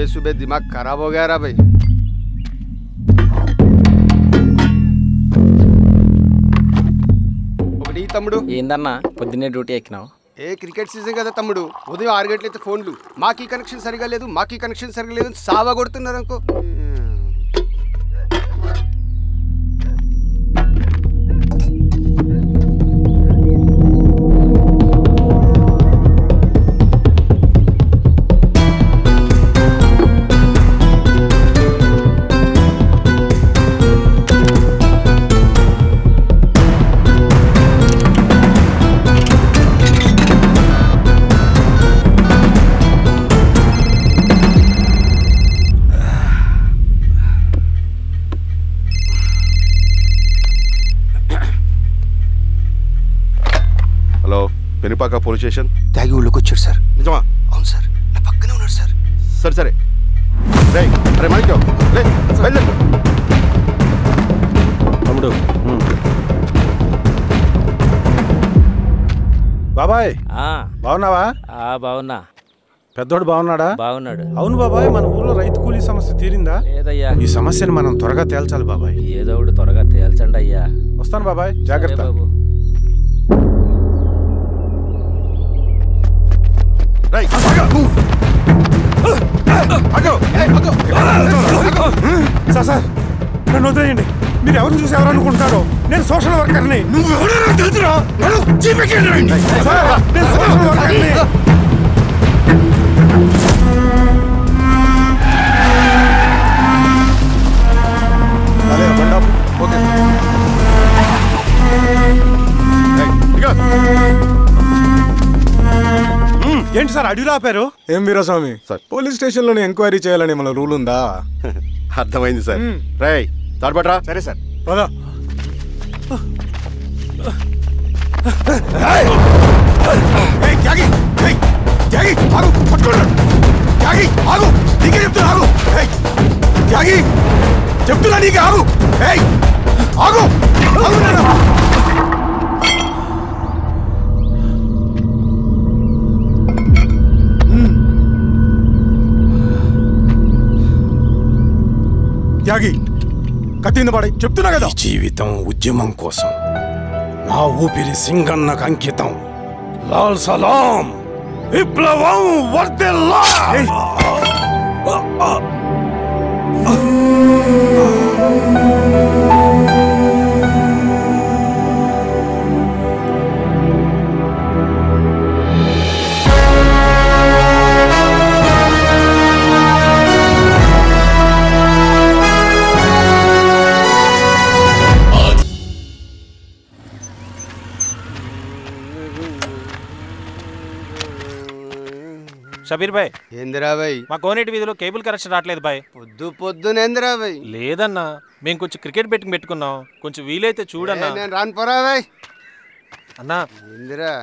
सुबह सुबह दिमाग खराब हो गया रा भाई। ఒకటి తమ్ముడు ఏందన్నా పొద్దున్నే డ్యూటీ ఎక్కినావు? క్రికెట్ సీజన్ కదా తమ్ముడు, ఉదయం 6 గంటలైతే ఫోన్లు మాకీ కనెక్షన్ సరిగా లేదు మాకీ కనెక్షన్ సరిగా లేదు సావా కొడుతున్నారు అనుకో. Penupaka police station. తాగి ఊళ్ళోకి వచ్చాడు సార్. నిజమా? అవును సార్, నా పక్కనే ఉన్నాడు సార్. సరే సరే అరే మాణిక్యం తమ్ముడు. బాబాయ్ బాగున్నావా? బాగున్నా. పెద్దోడు బాగున్నాడా? బాగున్నాడు. అవును బాబాయ్, మన ఊర్లో రైతు కూలీ సమస్య తీరిందా? లేదయ్యా. ఈ సమస్యను మనం త్వరగా తేల్చాలి బాబాయ్. ఏదో ఒకటి త్వరగా తేల్చండి అయ్యా. వస్తాను బాబాయ్, జాగ్రత్త. బాబు సార్ నన్ను వదిలేయండి. మీరు ఎవరు చూసి ఎవరు అనుకుంటారో, నేను సోషల్ వర్కర్ని. ఏంటి సార్ అడవిలో ఆపారు? ఏం వీరస్వామి సార్, పోలీస్ స్టేషన్ లోనే ఎంక్వైరీ చేయాలని మన రూల్ ఉందా? అర్థమైంది సార్. రేయ్ తాడుపట్రా. సరే సార్. చెప్తున్నా నీకు ఆగు. ఆగు. త్యాగి కత్తింద పడి చెప్తున్నా కదా. జీవితం ఉద్యమం కోసం, నా ఊపిరి సింగన్నకు అంకితం. లాల్ సలాం, విప్లవం వర్ధిల్లా. షబీర్ భాయ్. ఏందిరా భాయ్? మా కోనేటి వీధిలో కేబుల్ కనెక్షన్ రావట్లేదు భాయ్. పొద్దునేందిరా భాయ్? లేదన్నా, మేము కొంచెం క్రికెట్ బెట్టింగ్ పెట్టుకున్నాం, కొంచెం వీలైతే చూడన్నా. నేను రాను పోరా భాయ్. అన్నా ఏందిరా?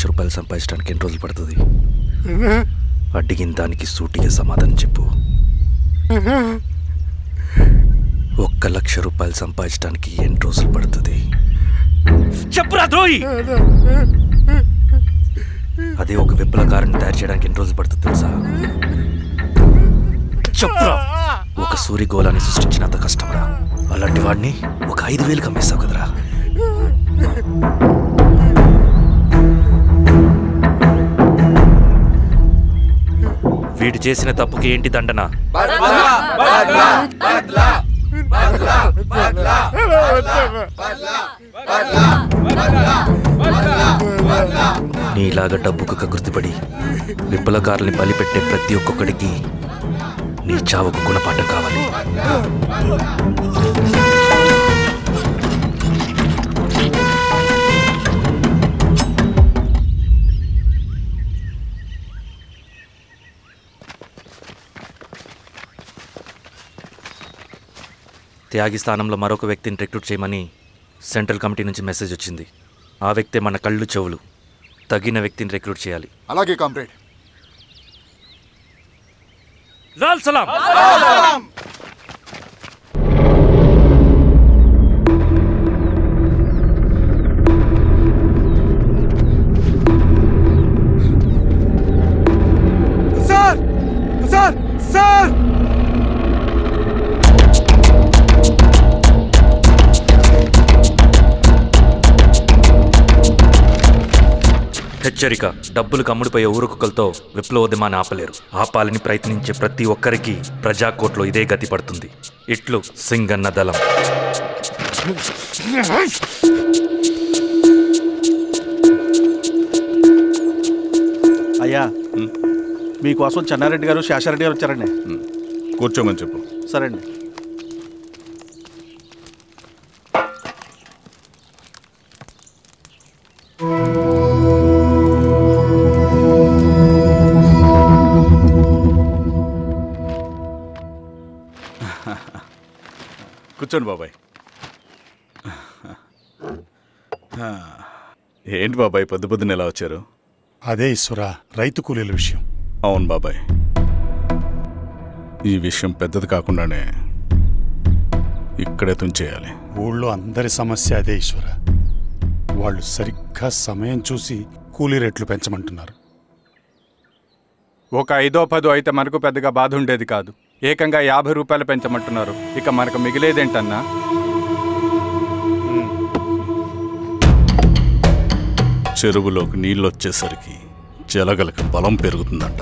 రూపాయలు సంపాదించడానికి ఎన్ని రోజులు పడుతుంది? అడిగిన దానికి సూటిగా సమాధానం చెప్పు. 1 లక్ష రూపాయలు సంపాదించడానికి ఎన్ని రోజులు పడుతుంది? చెప్పురా ద్రోహి. అదే ఒక విప్లవకారుని తయారు చేయడానికి ఎన్ని రోజులు పడుతుంది తెలుసా? చెప్పురా. ఒక సూర్యగోళాన్ని సృష్టించినంత కష్టమరా. అలాంటి వాడిని ఒక 5,000 అమ్మేస్తావు కదరా. వీడు చేసిన తప్పుకి ఏంటి దండన? నీలాగా డబ్బుకు కకృతిపడి విప్లవకారుల్ని బలిపెట్టే ప్రతి ఒక్కొక్కడికి నీ చావుకు గుణపాఠం కావాలి. త్యాగి స్థానంలో మరొక వ్యక్తిని రిక్రూట్ చేయమని సెంట్రల్ కమిటీ నుంచి మెసేజ్ వచ్చింది. ఆ వ్యక్తే మన కళ్ళు చెవులు. తగిన వ్యక్తిని రిక్రూట్ చేయాలి. అలాగే కామ్రేడ్. లాల్ సలాం. సార్ సార్ సార్ హెచ్చరిక. డబ్బులకు అమ్ముడిపోయే ఊరుకుక్కలతో విప్లవోద్యమాన్ని ఆపలేరు. ఆపాలని ప్రయత్నించే ప్రతి ఒక్కరికి ప్రజాకోర్టులో ఇదే గతి పడుతుంది. ఇట్లు సింగన్న దళం. అయ్యా, మీకోసం చెన్నారెడ్డి గారు శేషారెడ్డి గారు వచ్చారండి. కూర్చోమని చెప్పు. సరే అండి. కూర్చోండి బాబాయ్. ఏంటి బాబాయ్ పొద్దున ఎలా వచ్చారు? అదే ఈశ్వర, రైతు కూలీల విషయం. అవును బాబాయ్, ఈ విషయం పెద్దది కాకుండానే ఇక్కడే తుంచేయాలి. ఊళ్ళో అందరి సమస్య అదే ఈశ్వర. వాళ్ళు సరిగ్గా సమయం చూసి కూలీ రేట్లు పెంచమంటున్నారు. ఒక 5-10 అయితే మనకు పెద్దగా బాధ ఉండేది కాదు. ఏకంగా 50 రూపాయలు పెంచమంటున్నారు. ఇక మనకు మిగిలేదేంటన్నా? చెరువులోకి నీళ్ళు వచ్చేసరికి జలగలకి బలం పెరుగుతుందంట.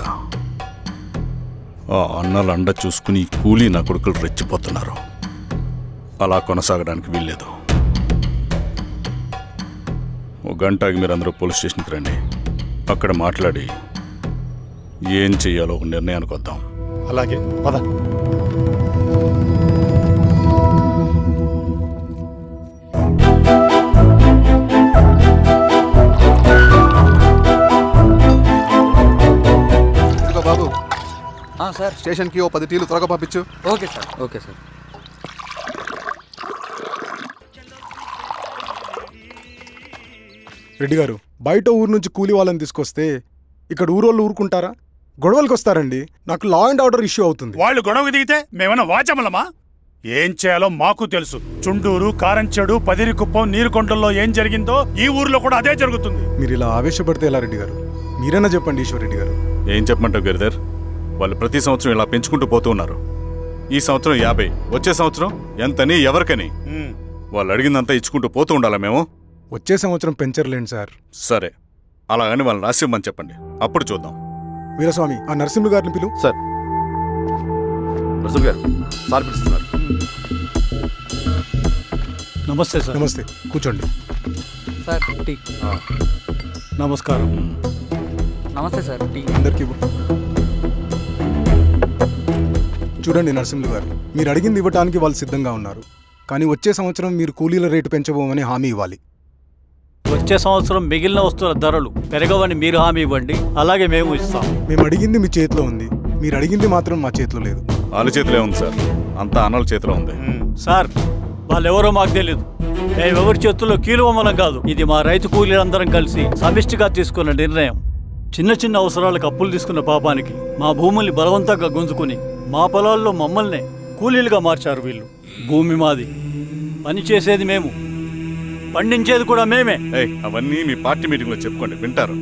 ఆ అన్నల అండ చూసుకుని కూలీ నా కొడుకులు రెచ్చిపోతున్నారు. అలా కొనసాగడానికి వీల్లేదు. ఓ గంటకి మీరందరూ పోలీస్ స్టేషన్కి రండి. అక్కడ మాట్లాడి ఏం చెయ్యాలో ఒక నిర్ణయానికి వద్దాం. అలాగే పద. బాబు సార్, స్టేషన్కి ఓ 10 టీలు త్వరగా పంపించు. Okay sir. Okay sir. Reddy గారు, బయట ఊరు నుంచి కూలి వాళ్ళని తీసుకొస్తే ఇక్కడ ఊరోళ్ళు ఊరుకుంటారా? గొడవలకు వస్తారండి. నాకు లా అండ్ ఆర్డర్ ఇష్యూ అవుతుంది. వాళ్ళు గొడవకు దిగితే మేమన్నా వాచమలమా? ఏం చేయాలో మాకు తెలుసు. చుండూరు, కారంచెడు, పదిరికుప్పం, నీరుకొండల్లో ఏం జరిగిందో ఈ ఊర్లో కూడా అదే జరుగుతుంది. మీరు ఇలా ఆవేశపడితే ఎలా రెడ్డి గారు? మీరైనా చెప్పండి ఈశ్వర్ రెడ్డి గారు. ఏం చెప్పమంటావు గిరిధర్? వాళ్ళు ప్రతి సంవత్సరం ఇలా పెంచుకుంటూ పోతూ ఉన్నారు. ఈ సంవత్సరం 50, వచ్చే సంవత్సరం ఎంతని ఎవరికని వాళ్ళు అడిగిందంతా ఇచ్చుకుంటూ పోతూ ఉండాలా మేము? వచ్చే సంవత్సరం పెంచర్లేండి సార్. సరే, అలాగని వాళ్ళని రాసిమ్మని చెప్పండి, అప్పుడు చూద్దాం. వీరస్వామి, ఆ నరసింహ గారిని పిలువు. సార్, నరసింహ గారు సార్ పిలుస్తున్నారు. నమస్తే సార్. నమస్తే, కూర్చోండి. Sir tea. నమస్కారం. నమస్తే సార్. టీ అందరికీ చూడండి నరసింహులు గారు, మీరు అడిగింది ఇవ్వటానికి వాళ్ళు సిద్ధంగా ఉన్నారు. కానీ వచ్చే సంవత్సరం మీరు కూలీల రేటు పెంచబోమని హామీ ఇవ్వాలి. వచ్చే సంవత్సరం మిగిలిన వస్తువుల ధరలు పెరగవని మీరు హామీ ఇవ్వండి, అలాగే మేము ఇస్తాం. మేము అడిగింది మీ చేతిలో ఉంది, మీరు అడిగింది మాత్రం మా చేతిలో లేదు. వాళ్ళ చేతిలో ఉంది సార్, అంతా అన్నల చేతిలో ఉంది. సార్, వాళ్ళెవరో మాకు తెలియదు. మేమెవరి చేతుల్లో కీలువమనం కాదు. ఇది మా రైతు కూలీలందరం కలిసి సమిష్టిగా తీసుకున్న నిర్ణయం. చిన్న చిన్న అవసరాలకు అప్పులు తీసుకున్న పాపానికి మా భూముల్ని బలవంతంగా గుంజుకుని మా పొలాల్లో మమ్మల్నే కూలీలుగా మార్చారు వీళ్ళు. భూమి మాది, పని చేసేది మేము, పండించేది కూడా మేమే. అవన్నీ మీ పార్టీ మీటింగ్లో చెప్పుకోండి, వింటారు.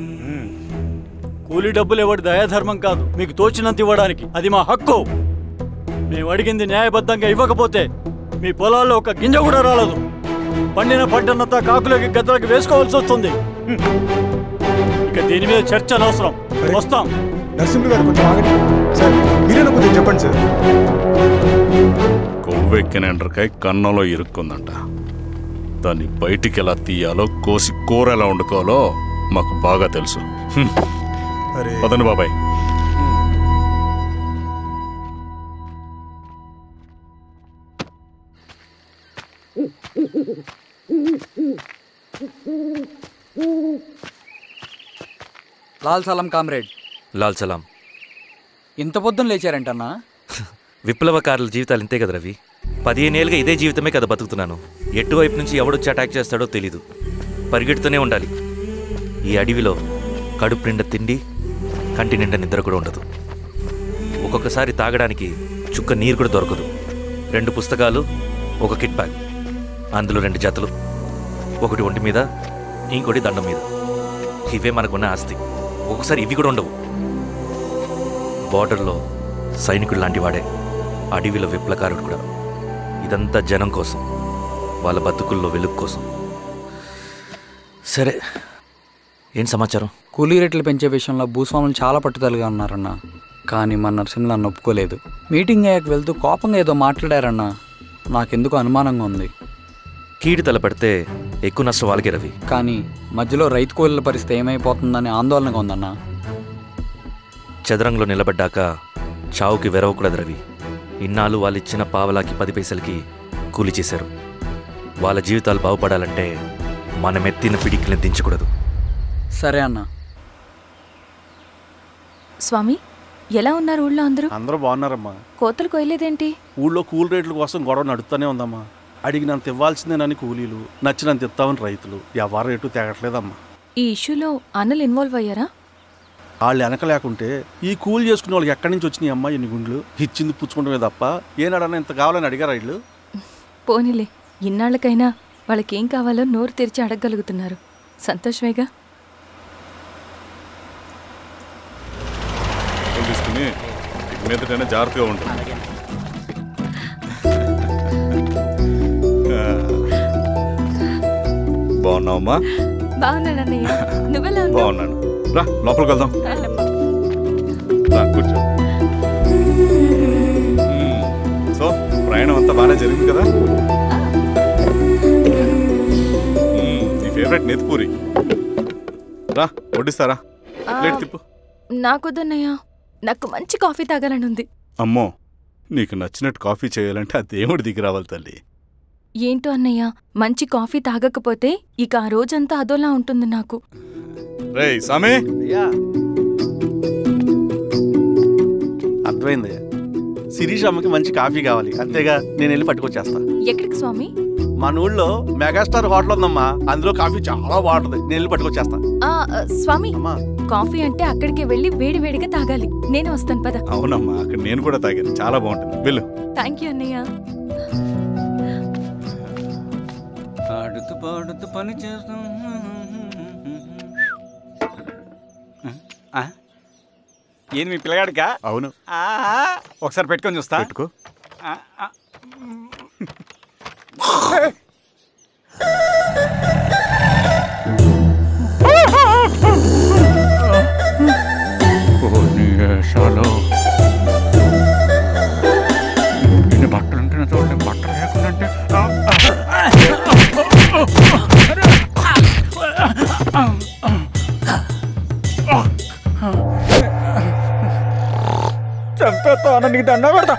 కూలీ డబ్బులు ఎవరి దయాధర్మం కాదు, మీకు తోచినంత ఇవ్వడానికి అది మా హక్కు. మేము అడిగింది న్యాయబద్ధంగా ఇవ్వకపోతే మీ పొలాల్లో ఒక గింజ కూడా రాలదు. పండిన పంటనంతా కాకులకి గద్దలకి వేసుకోవాల్సి వస్తుంది. ఇక దీని మీద చర్చ అనవసరం. వస్తాం. నరసింహులు గారు కొంచెం ఆగండి సార్, మీరైనా కొంచెం చెప్పండి సార్. కొవ్వెక్కిన ఎండ్రకాయ కన్నంలో ఇరుక్కుందంట. దాన్ని బయటికి ఎలా తీయాలో, కోసి కూర ఎలా వండుకోవాలో మాకు బాగా తెలుసు. పదండి బాబాయ్. లాల్ సలాం కామ్రేడ్. లాల్ సలాం. ఇంత పొద్దున లేచారంటన్నా? విప్లవకారుల జీవితాలు ఇంతే కదా రవి. 15 ఏళ్ళుగా ఇదే జీవితమే కదా బతుకుతున్నాను. ఎటువైపు నుంచి ఎవడొచ్చి అటాక్ చేస్తాడో తెలీదు. పరిగెడుతూనే ఉండాలి. ఈ అడవిలో కడుపు నిండా తిండి, కంటి నిండా నిద్ర కూడా ఉండదు. ఒక్కొక్కసారి తాగడానికి చుక్క నీరు కూడా దొరకదు. 2 పుస్తకాలు, ఒక కిట్ బ్యాగ్, అందులో 2 జతలు, ఒకటి ఒంటి మీద, ఇంకోటి దండం మీద. ఇవే మనకున్న ఆస్తి. ఒక్కొక్కసారి ఇవి కూడా ఉండవు. బార్డర్లో సైనికుడు లాంటి వాడే, అడవిలో విప్లవకారుడు కూడా. ఇదంతా జనం కోసం, వాళ్ళ బతుకుల్లో వెలుగు కోసం. సరే, ఏం సమాచారం? కూలీ రేట్లు పెంచే విషయంలో భూస్వాములు చాలా పట్టుదలగా ఉన్నారన్న. కానీ మన నరసింహ నన్ను ఒప్పుకోలేదు. మీటింగ్ అయ్యాక వెళ్తూ కోపంగా ఏదో మాట్లాడారన్నా. నాకెందుకు అనుమానంగా ఉంది. కీడు తలపడితే ఎక్కువ నష్టం వాళ్ళకే రవి. కానీ మధ్యలో రైతు కూలీల పరిస్థితి ఏమైపోతుందని ఆందోళనగా ఉందన్నా. చదరంగంలో నిలబడ్డాక చావుకి వెరవకూడదు రవి. ఇన్నాళ్ళు వాళ్ళు ఇచ్చిన పావలాకి 10 పైసలకి కూలి చేశారు. వాళ్ళ జీవితాలు బాగుపడాలంటే మనం ఎత్తిన పిడికిని దించకూడదు. సరే అన్న. స్వామి, ఎలా ఉన్నారు ఊళ్ళో అందరూ? అందరూ బాగున్నారమ్మా. కోతలు కొయ్యలేదేంటి? ఊళ్ళో కూలి రేట్ల కోసం గొడవ నడుస్తూనే ఉందమ్మా. అడిగినంత ఇవ్వాల్సిందేనని కూలీలు, నచ్చినంత ఇస్తామని రైతులు. ఎవరు రేటు తేగట్లేదమ్మా. ఈ ఇష్యూలో అన్నలు ఇన్వాల్వ్ అయ్యారా? వాళ్ళు వెనక లేకుంటే ఈ కూలి చేసుకునే వాళ్ళకి ఎక్కడి నుంచి వచ్చినాయి అమ్మా ఎన్ని గుండ్లు? ఇచ్చింది పుచ్చుకుంటమే తప్ప ఏనాడన్నా ఇంత కావాలని అడిగారు వీళ్ళు. పోనీలే, ఇన్నాళ్ళకైనా వాళ్ళకేం కావాలో నోరు తెరిచి అడగగలుగుతున్నారు. సంతోషమేగా. తీసుకుని మీదటైనా జాగ్రత్తగా ఉంటుంది. బాగున్నావమ్మా? బాగున్నానన్నయ్య, నువ్వెలా ఉన్నావు? బాగున్నాను. రా లోపలికి వెళ్దాం. రా కూర్చో. సో ప్రయాణం అంతా బాగానే జరిగింది కదా? నీ ఫేవరెట్ నెత్తిపూరి. రా వడ్డిస్తారా? ప్లేట్ తిప్పు. నాకొద్దన్నయ్య, నాకు మంచి కాఫీ తాగాలని ఉంది. అమ్మో, నీకు నచ్చినట్టు కాఫీ చేయాలంటే ఆ దేవుడి దిగి రావాలి తల్లి. ఏంటో అన్నయ్య, మంచి కాఫీ తాగకపోతే ఇక ఆ రోజంతా అదోలా ఉంటుంది నాకు. రేయ్ సామే, అర్థమైంది. శిరీష్ అమ్మకి మంచి కాఫీ కావాలి, అంతేగా నేను వెళ్ళి పట్టుకొచ్చేస్తా. ఎక్కడికి స్వామి? మన ఊళ్ళో మెగాస్టార్ హోటల్ ఉందమ్మా, అందులో కాఫీ చాలా బాగుంటుంది. నేను వెళ్ళి పట్టుకొచ్చేస్తా. స్వామి, కాఫీ అంటే అక్కడికి వెళ్ళి వేడి వేడిగా తాగాలి. నేను వస్తాను పద. అవునమ్మా, అక్కడ నేను కూడా తాగాను, చాలా బాగుంటుంది. వెళ్ళు. థ్యాంక్ యూ అన్నయ్య. ఆడుతూ పాడుతూ పని చేస్తాం. ఏంది మీ పిల్లగాడికా? అవును. ఒకసారి పెట్టుకొని చూస్తా. పెట్టుకో. ఇన్ని బట్టలు ఉంటే చూడండి, బట్టలు లేకుండా చంపేస్తాను, నీకు దండ పెడతా.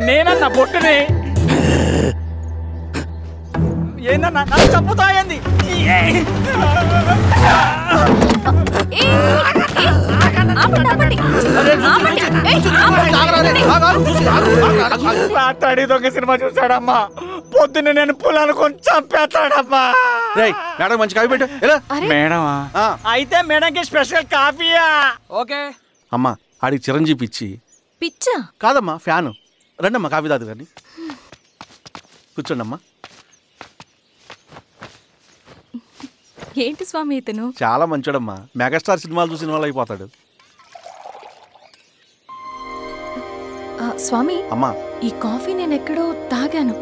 నేనన్నా బొట్టుని ఏందన్నా నన్ను చంపుతాయంది. మాట్లాడి దొంగ సినిమా చూసాడమ్మా. పొద్దున్న నేను పొలాన్ని కొంచెం చంపేస్తాడమ్మా. మేడం మంచి కాఫీ పెట్టు. మేడమా? అయితే మేడంకి స్పెషల్ కాఫీయా? ఓకే అమ్మా. ఆడికి చిరంజీవి పిచ్చి. పిచ్చా? కాదమ్మా, ఫ్యాను. రండమ్మా కాఫీ తాదు కానీ. కూర్చోండి అమ్మా. ఏంటి స్వామి ఇతను? చాలా మంచోడమ్మా. మెగాస్టార్ సినిమాలు చూసిన వాళ్ళు అయిపోతాడు. స్వామి అమ్మా, ఈ కాఫీ నేను ఎక్కడో తాగాను.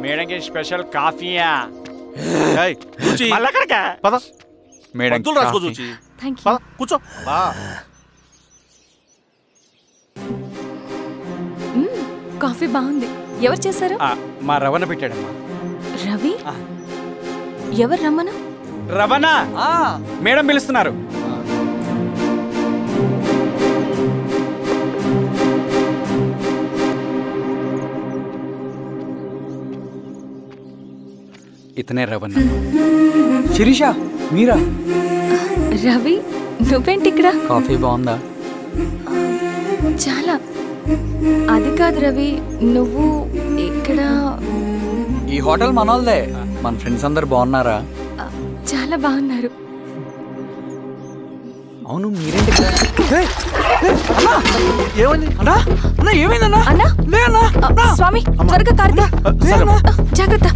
మేడంకి స్పెషల్ కాఫీయా? పద. మేడం, మందులు రాసుకో కాఫీ. చూచి థ్యాంక్ యూ. పద, కూర్చో బా. కాఫీ బాగుంది. ఎవరు చేశారు? మా రవణ పెట్టాడమ్మా. రవి? ఎవరు రమ్మను? రవణ మేడం పిలుస్తున్నారు. ఇతనే రవణ. శిరీష మీరా? రవి నువ్వేంటి ఇక్కడ? కాఫీ బాగుందా? చాలా. అది కాదు రవి, నువ్వు ఇక్కడ. ఈ హోటల్ మనోల్దే. మన ఫ్రెండ్స్ అందరు బాగున్నారా? చాలా బాగున్నారు. అవును మీరేంటి ఇక్కడ? ఏమైంది అన్నా అన్నా ఏమైందన్నా? అన్నా లే అన్నా. స్వామి త్వరగా కార్తీ. జాగ్రత్త.